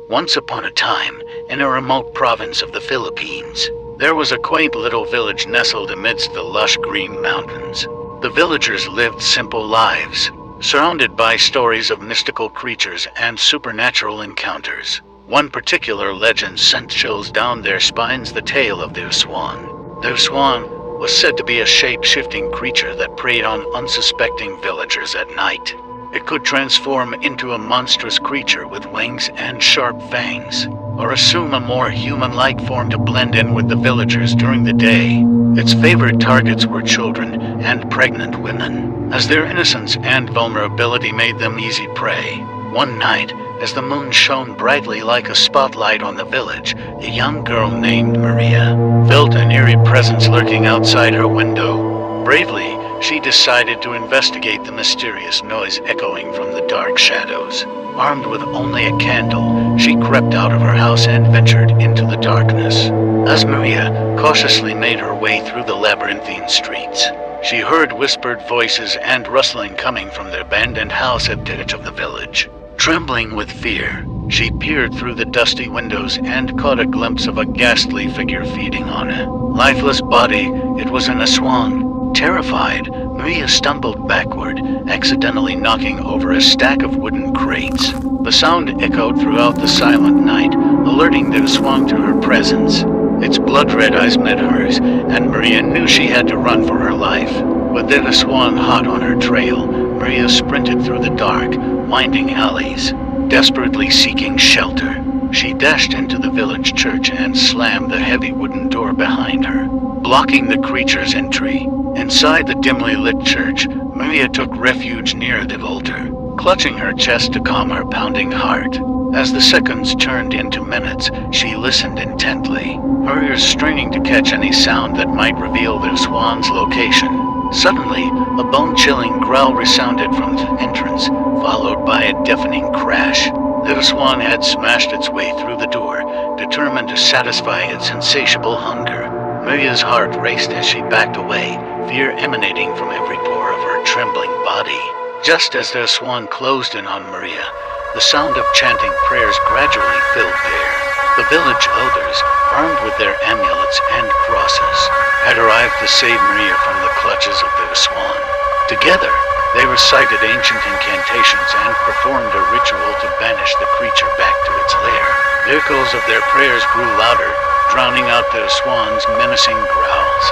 Once upon a time, in a remote province of the Philippines, there was a quaint little village nestled amidst the lush green mountains. The villagers lived simple lives, surrounded by stories of mystical creatures and supernatural encounters. One particular legend sent chills down their spines: the tale of their swan. Their swan was said to be a shape-shifting creature that preyed on unsuspecting villagers at night. It could transform into a monstrous creature with wings and sharp fangs, or assume a more human-like form to blend in with the villagers during the day. Its favorite targets were children and pregnant women, as their innocence and vulnerability made them easy prey. One night, as the moon shone brightly like a spotlight on the village, a young girl named Maria felt an eerie presence lurking outside her window. Bravely, she decided to investigate the mysterious noise echoing from the dark shadows. Armed with only a candle, she crept out of her house and ventured into the darkness. As Maria cautiously made her way through the labyrinthine streets, she heard whispered voices and rustling coming from the abandoned house at the edge of the village. Trembling with fear, she peered through the dusty windows and caught a glimpse of a ghastly figure feeding on a lifeless body. It was an Aswang. Terrified, Maria stumbled backward, accidentally knocking over a stack of wooden crates. The sound echoed throughout the silent night, alerting the Aswang to her presence. Its blood-red eyes met hers, and Maria knew she had to run for her life. With the Aswang hot on her trail, Maria sprinted through the dark, winding alleys, desperately seeking shelter. She dashed into the village church and slammed the heavy wooden door behind her, blocking the creature's entry. Inside the dimly lit church, Maria took refuge near the altar, clutching her chest to calm her pounding heart. As the seconds turned into minutes, she listened intently, her ears straining to catch any sound that might reveal the swan's location. Suddenly, a bone-chilling growl resounded from the entrance, followed by a deafening crash. The swan had smashed its way through the door, determined to satisfy its insatiable hunger. Maria's heart raced as she backed away, fear emanating from every pore of her trembling body. Just as the swan closed in on Maria, the sound of chanting prayers gradually filled the air. The village elders, armed with their amulets and crosses, had arrived to save Maria from the clutches of the swan. Together, they recited ancient incantations and performed a ritual to banish the creature back to its lair. The echoes of their prayers grew louder, drowning out the swan's menacing growls.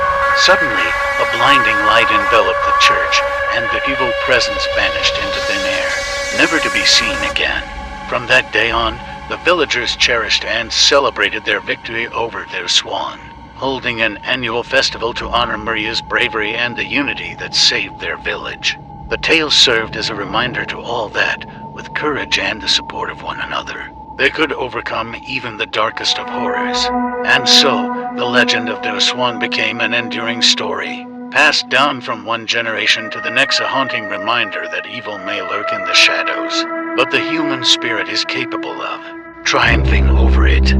Suddenly, a blinding light enveloped the church, and the evil presence vanished into thin air, never to be seen again. From that day on, the villagers cherished and celebrated their victory over their swan, holding an annual festival to honor Maria's bravery and the unity that saved their village. The tale served as a reminder to all that, with courage and the support of one another, they could overcome even the darkest of horrors. And so, the legend of the swan became an enduring story, passed down from one generation to the next, a haunting reminder that evil may lurk in the shadows, but the human spirit is capable of triumphing over it.